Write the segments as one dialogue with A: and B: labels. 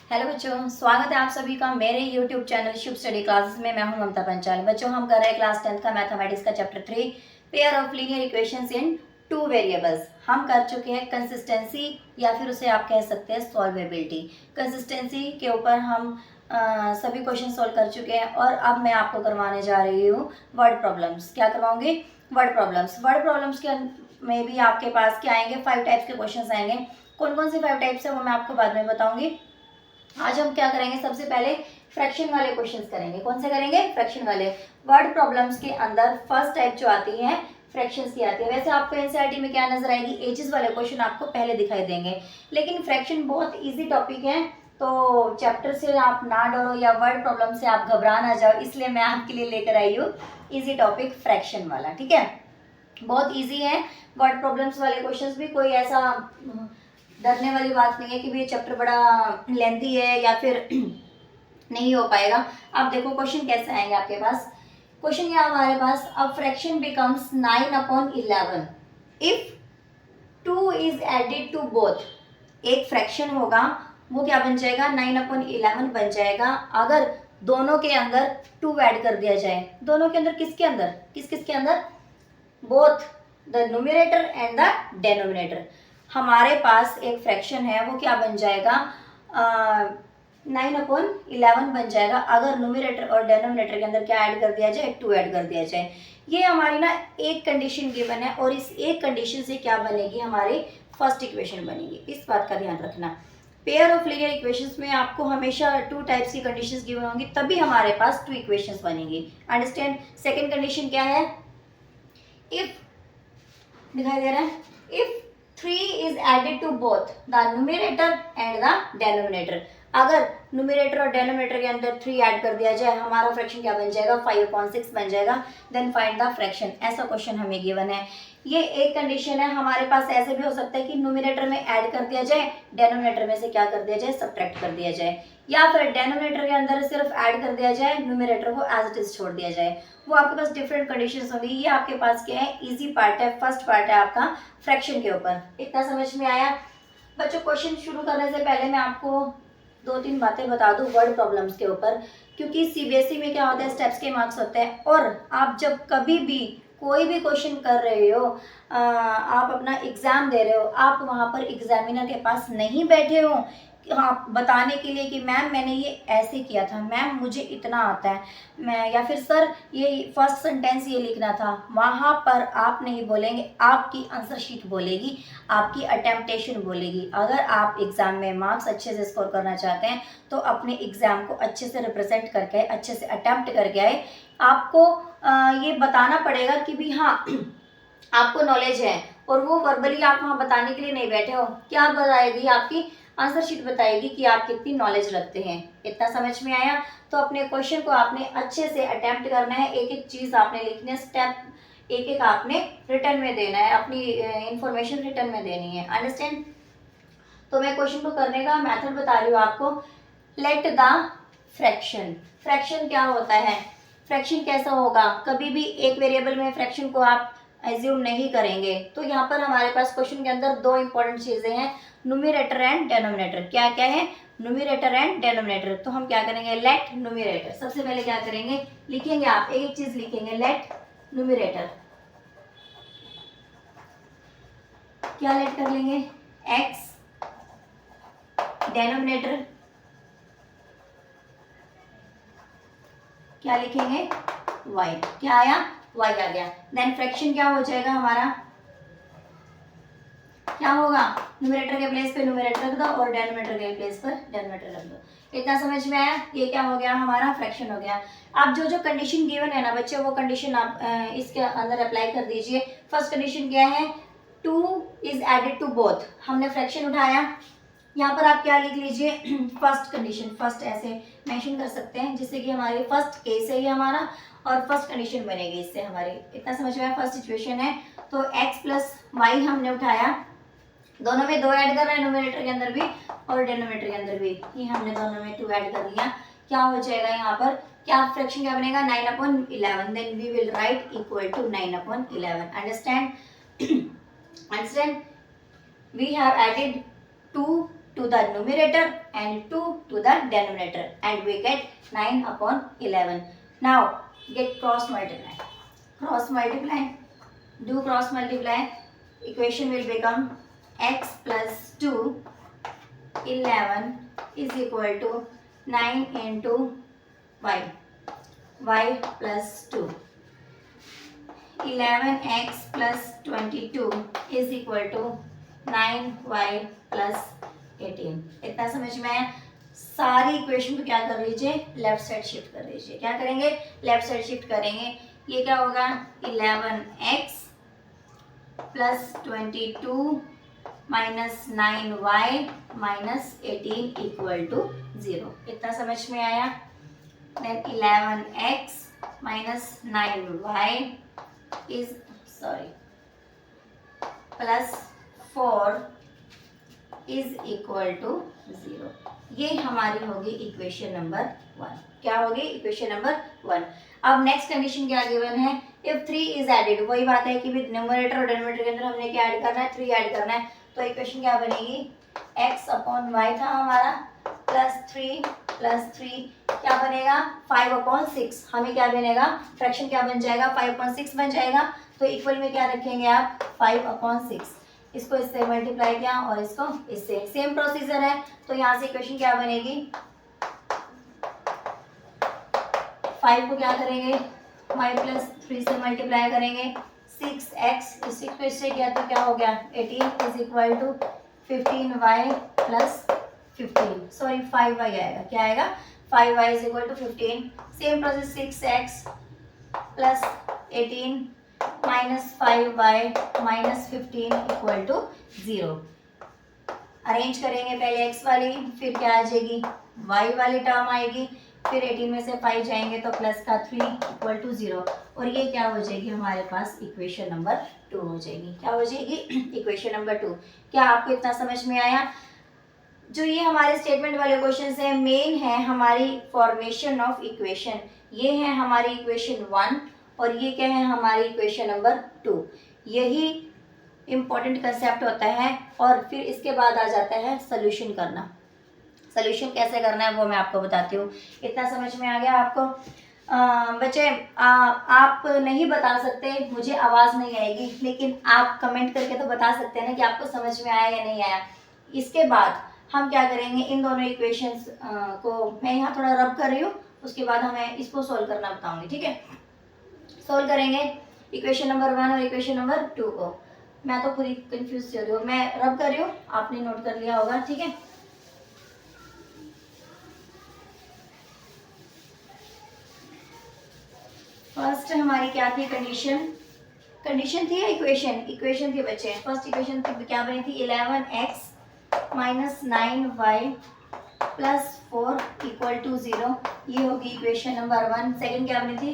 A: Hello बच्चों, स्वागत है आप सभी का मेरे YouTube चैनल शुभ स्टडी क्लासेस में। मैं हूं ममता पंचाल। बच्चों, हम कर रहे हैं क्लास 10th का मैथमेटिक्स का chapter 3 pair of linear equations in two variables. हम कर चुके हैं कंसिस्टेंसी या फिर उसे आप कह सकते हैं सॉल्वेबिलिटी। कंसिस्टेंसी के ऊपर हम सभी क्वेश्चन सॉल्व कर चुके हैं और अब मैं आपको करवाने जा रही हूँ वर्ड प्रॉब्लम्स। क्या करवाऊंगी? Word problems. वर्ड प्रॉब्लम्स के में भी आपके पास क्या आएंगे? 5 टाइप्स के क्वेश्चन आएंगे। कौन कौन से 5 टाइप्स है वो मैं आपको बाद में बताऊंगी। आज हम क्या करेंगे? सबसे पहले फ्रैक्शन वाले क्वेश्चंस करेंगे। कौन से करेंगे? फ्रैक्शन वाले। वर्ड प्रॉब्लम्स के अंदर फर्स्ट टाइप जो आती है फ्रैक्शंस की आती है। वैसे आपको एनसीईआरटी में क्या नजर आएगी? एजेस वाले क्वेश्चन आपको पहले दिखाई देंगे, लेकिन फ्रैक्शन बहुत इजी टॉपिक है, तो चैप्टर से आप ना डरो या वर्ड प्रॉब्लम से आप घबरा ना जाओ, इसलिए मैं आपके लिए लेकर आई हूँ इजी टॉपिक फ्रैक्शन वाला। ठीक है, बहुत इजी है। वर्ड प्रॉब्लम्स वाले क्वेश्चंस भी कोई ऐसा डरने वाली बात नहीं है कि ये चैप्टर बड़ा लेंथी है या फिर नहीं हो पाएगा। अब देखो क्वेश्चन कैसे आएंगे आपके पास। क्वेश्चन क्या हमारे पास? A fraction becomes 9/11 if 2 is added to both. एक फ्रैक्शन होगा, वो क्या बन जाएगा? 9/11 बन जाएगा अगर दोनों के अंदर 2 ऐड कर दिया जाए। दोनों के अंदर किसके अंदर? किस किस के अंदर? Both the numerator and the denominator. हमारे पास एक फ्रैक्शन है, वो क्या बन जाएगा? 9/11 बन जाएगा अगर न्यूमरेटर और डेनोमिनेटर के अंदर क्या ऐड कर दिया जाए? 2 ऐड कर दिया जाए। ये हमारी ना एक कंडीशन गिवन है और इस एक कंडीशन से क्या बनेगी? हमारी फर्स्ट इक्वेशन बनेगी। इस बात का ध्यान रखना। पेयर ऑफ लीनियर इक्वेशंस में आपको हमेशा 2 टाइप्स की कंडीशंस गिवन होंगी, तभी हमारे पास 2 इक्वेशंस बनेंगी। अंडरस्टैंड? सेकंड कंडीशन क्या है? इफ दिखाई दे रहा है, if 3 is added to both the numerator and the denominator. अगर न्यूमरेटर और डेनोमिनेटर के अंदर 3 ऐड कर दिया जाए, हमारा फ्रैक्शन क्या बन जाएगा? 5/6 बन जाएगा। Then find the fraction. ऐसा क्वेश्चन हमें गिवन है। ये एक कंडीशन है। हमारे पास ऐसे भी हो सकता है कि न्यूमरेटर में ऐड कर दिया जाए, डेनोमिनेटर में से क्या कर दिया जाए? सब्ट्रैक्ट कर दिया जाए, या फिर डेनोमिनेटर के अंदर सिर्फ ऐड कर दिया जाए, न्यूमरेटर को एज इट इज छोड़ दिया जाए। वो आपके पास डिफरेंट कंडीशंस होंगी। ये आपके पास क्या है? इजी पार्ट है, फर्स्ट पार्ट है आपका फ्रैक्शन के ऊपर। इतना समझ में आया? बच्चों, क्वेश्चन शुरू करने से पहले मैं आपको 2-3 बातें बता दूं वर्ड प्रॉब्लम्स के ऊपर, क्योंकि सीबीएसई में क्या होता है? स्टेप्स के मार्क्स होते हैं, और आप जब कभी भी कोई भी क्वेश्चन कर रहे हो, आप अपना एग्जाम दे रहे हो, आप वहाँ पर एग्जामिनर के पास नहीं बैठे हो आप बताने के लिए कि मैम मैंने ये ऐसे किया था, मैम मुझे इतना आता है, मैं, या फिर सर ये फर्स्ट सेंटेंस ये लिखना था। वहाँ पर आप नहीं बोलेंगे, आपकी आंसर शीट बोलेगी, आपकी अटेम्पटेशन बोलेगी। अगर आप एग्जाम में मार्क्स अच्छे से स्कोर करना चाहते हैं तो अपने एग्जाम को अच्छे से रिप्रेजेंट करके, अच्छे से अटेम्प्ट करके आए। आपको ये बताना पड़ेगा कि भी हाँ आपको नॉलेज है, और वो वर्बली आप वहाँ बताने के लिए नहीं बैठे हो। क्या बताएगी? आपकी आंसर शीट बताएगी कि आप कितनी नॉलेज रखते हैं। इतना समझ में आया? तो अपने क्वेश्चन को आपने अच्छे से अटेम्प्ट करना है, एक एक चीज आपने लिखनी है, स्टेप एक एक आपने रिटर्न में देना है, अपनी इंफॉर्मेशन रिटर्न में देनी है। अंडरस्टैंड? तो मैं क्वेश्चन को करने का मेथड बता रही हूँ आपको। Let the fraction. फ्रैक्शन क्या होता है? फ्रैक्शन कैसा होगा? कभी भी एक वेरिएबल में फ्रैक्शन को आप एज्यूम नहीं करेंगे। तो यहाँ पर हमारे पास क्वेश्चन के अंदर 2 इंपॉर्टेंट चीजें हैं, न्यूमरेटर एंड डेनोमिनेटर। क्या क्या है? Numerator and denominator. तो हम क्या करेंगे? Let numerator. सबसे पहले क्या करेंगे? लिखेंगे, आप एक चीज लिखेंगे, लेट न्यूमरेटर। क्या लेट कर लेंगे? एक्स। डेनोमिनेटर क्या लिखेंगे? y। क्या आया? y आ गया। देन फ्रैक्शन क्या हो जाएगा हमारा? क्या होगा? न्यूमरेटर के प्लेस पे न्यूमरेटर रख दो और डेनोमिनेटर के प्लेस पर डेनोमिनेटर रख दो। इतना समझ में आया? ये क्या हो गया? हमारा फ्रैक्शन हो गया। आप जो जो कंडीशन गिवन है ना बच्चे, वो कंडीशन आप इसके अंदर अप्लाई कर दीजिए। फर्स्ट कंडीशन क्या है? 2 इज एडेड टू बोथ। हमने फ्रैक्शन उठाया, यहाँ पर आप क्या लिख लीजिए? First condition. फर्स्ट ऐसे मेंशन कर सकते हैं जिससे कि हमारी फर्स्ट केस है ये हमारा, और फर्स्ट कंडीशन बनेगी इससे हमारी। इतना समझ में आया? फर्स्ट सिचुएशन है तो x प्लस वाई हमने उठाया, दोनों में 2 ऐड कर रहे हैं, न्यूमरेटर के अंदर भी और डिनोमिनेटर के अंदर भी। ये हमने दोनों में 2 ऐड कर लिया। क्या हो जाएगा यहाँ पर? क्या फ्रैक्शन क्या बनेगा? 9/11। Then we will write equal to 9/11। Understand? Understand? We have added 2 to the numerator and 2 to the denominator, and we get 9 upon 11. Now get cross multiply. Cross multiply. Do cross multiply. Equation will become x plus 2 11 is equal to 9 into y plus 2. 11x plus 22 is equal to 9y plus 18. इतना समझ में आया? सारी equation को क्या कर लीजिए, left side shift कर लीजिए. क्या करेंगे, लेफ्ट साइड शिफ्ट करेंगे. ये क्या होगा, 11x plus 22 minus 9y minus 18 equal to 0. इतना समझ में आया? Then 11x minus 9y is plus 4 is equal to 0. ये हमारी होगी इक्वेशन नंबर 1. क्या होगी, इक्वेशन नंबर 1. अब नेक्स्ट कंडीशन क्या गिवन है, इफ 3 इज एडेड. वही बात है कि विद न्यूमरेटर और डिनोमिनेटर के अंदर हमने क्या ऐड करना है, 3 ऐड करना है. तो इक्वेशन क्या बनेगी, x अपॉन वाई था हमारा प्लस 3 क्या बनेगा, 5 अपॉन 6. हमें क्या बनेगा, फ्रैक्शन क्या बन जाएगा, 5 अपॉन 6 बन जाएगा. तो इक्वल में क्या रखेंगे आप, 5 अपॉन 6. इसको इससे मल्टीप्लाई किया और इसको इससे, सेम प्रोसीजर है. तो यहाँ से इक्वेशन क्या बनेगी, 5 को क्या करेंगे, y प्लस 3 से मल्टीप्लाई करेंगे. 6x, 6 को इससे किया तो क्या हो गया, 18 is equal to 15y plus 15, sorry 5y आएगा. क्या आएगा, 5y is equal to 15. Same process 6x plus 18 minus 5y minus 15 equal to 0. Arrange करेंगे पहले x वाली, फिर क्या आ जाएगी, y वाली टर्म आएगी, फिर 18 में से 5 जाएंगे तो प्लस का 3 इक्वल टू 0. और ये क्या हो जाएगी हमारे पास, इक्वेशन नंबर 2 हो जाएगी. क्या हो जाएगी, इक्वेशन नंबर 2. क्या आपको इतना समझ में आया? जो ये हमारे स्टेटमेंट वाले क्वेश्चन है, मेन है हमारी फॉर्मेशन ऑफ इक्वेशन. ये है हमारी इक्वेशन 1 और ये क्या है, हमारी इक्वेशन नंबर 2. यही इम्पोर्टेंट कंसेप्ट होता है. और फिर इसके बाद आ जाता है सोल्यूशन करना. सोल्यूशन कैसे करना है वो मैं आपको बताती हूँ. इतना समझ में आ गया आपको? बच्चे आप नहीं बता सकते, मुझे आवाज़ नहीं आएगी, लेकिन आप कमेंट करके तो बता सकते हैं ना कि आपको समझ में आया या नहीं आया. इसके बाद हम क्या करेंगे, इन दोनों इक्वेशंस को मैं यहाँ थोड़ा रब कर रही हूँ, उसके बाद हमें इसको सोल्व करना बताऊँगी. ठीक है, सोल्व करेंगे इक्वेशन नंबर 1 और इक्वेशन नंबर 2 को. मैं तो पूरी कंफ्यूज हो रही हूँ, मैं रब कर रही हूँ, आपने नोट कर लिया होगा. ठीक है, फर्स्ट हमारी क्या थी कंडीशन थी या इक्वेशन थी बच्चे. फर्स्ट इक्वेशन थी क्या बनी थी, 11x minus 9y plus 4 equal to 0. ये होगी इक्वेशन नंबर 1. सेकंड क्या बनी थी,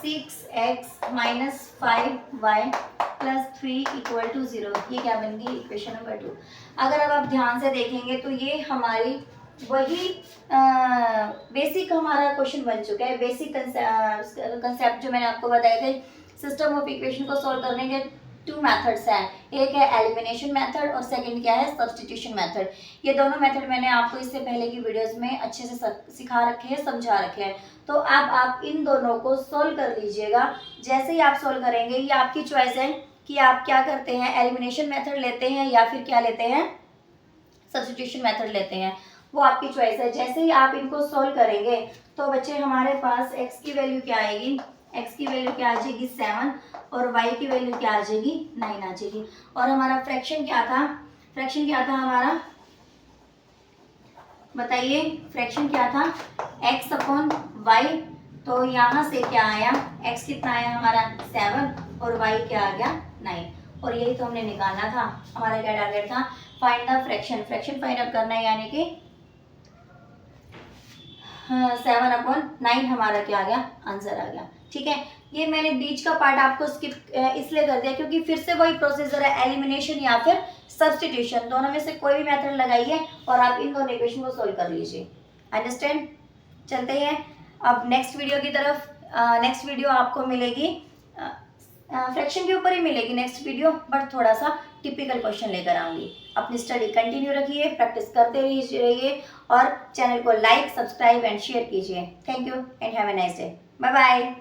A: 6x minus 5y plus 3 equal to 0. ये क्या बन गई, इक्वेशन नंबर 2. अगर अब आप ध्यान से देखेंगे तो ये हमारी वही बेसिक हमारा क्वेश्चन बन चुका है. बेसिक कंसेप्ट जो मैंने आपको बताए थे, सिस्टम ऑफ इक्वेशन को सॉल्व करने के 2 मेथड्स हैं. एक है एलिमिनेशन मेथड और सेकंड क्या है, सब्स्टिट्यूशन मेथड. ये दोनों मेथड मैंने आपको इससे पहले की वीडियोस में अच्छे से सिखा रखे हैं, समझा रखे हैं. तो अब आप इन दोनों को सॉल्व कर लीजिएगा. जैसे ही आप सॉल्व करेंगे, ये आपकी चॉइस है कि आप क्या करते हैं, एलिमिनेशन मेथड लेते हैं या फिर क्या लेते हैं, सब्स्टिट्यूशन मेथड लेते हैं. वो आपकी चॉइस है. जैसे ही आप इनको सोल्व करेंगे तो बच्चे हमारे पास x की वैल्यू क्या आएगी, x की वैल्यू क्या आ जाएगी 7 और y की वैल्यू क्या आ जाएगी 9 आ जाएगी. और हमारा फ्रैक्शन क्या था हमारा, बताइए फ्रैक्शन क्या था, x अपॉन y. तो यहाँ से क्या आया, x कितना आया हमारा 7 और y क्या आ गया 9. और यही तो हमने निकालना था. हमारा क्या टारगेट था, find the fraction find out करना है, यानी कि 7 अपॉन 9 हमारा क्या आ गया, आंसर आ गया. ठीक है, ये मैंने बीच का पार्ट आपको स्किप इसलिए कर दिया क्योंकि फिर से वही प्रोसीजर है, एलिमिनेशन या फिर सब्स्टिट्यूशन. दोनों में से कोई भी मेथड लगाइए और आप इन दोनों इक्वेशन को सोल्व कर लीजिए. अंडरस्टैंड? चलते हैं अब नेक्स्ट वीडियो की तरफ. नेक्स्ट वीडियो आपको मिलेगी फ्रैक्शन के ऊपर ही मिलेगी नेक्स्ट वीडियो, बट थोड़ा सा टिपिकल क्वेश्चन लेकर आऊँगी। अपनी स्टडी कंटिन्यू रखिए, प्रैक्टिस करते रहिए और चैनल को लाइक, सब्सक्राइब एंड शेयर कीजिए। Thank you and have a nice day. Bye bye.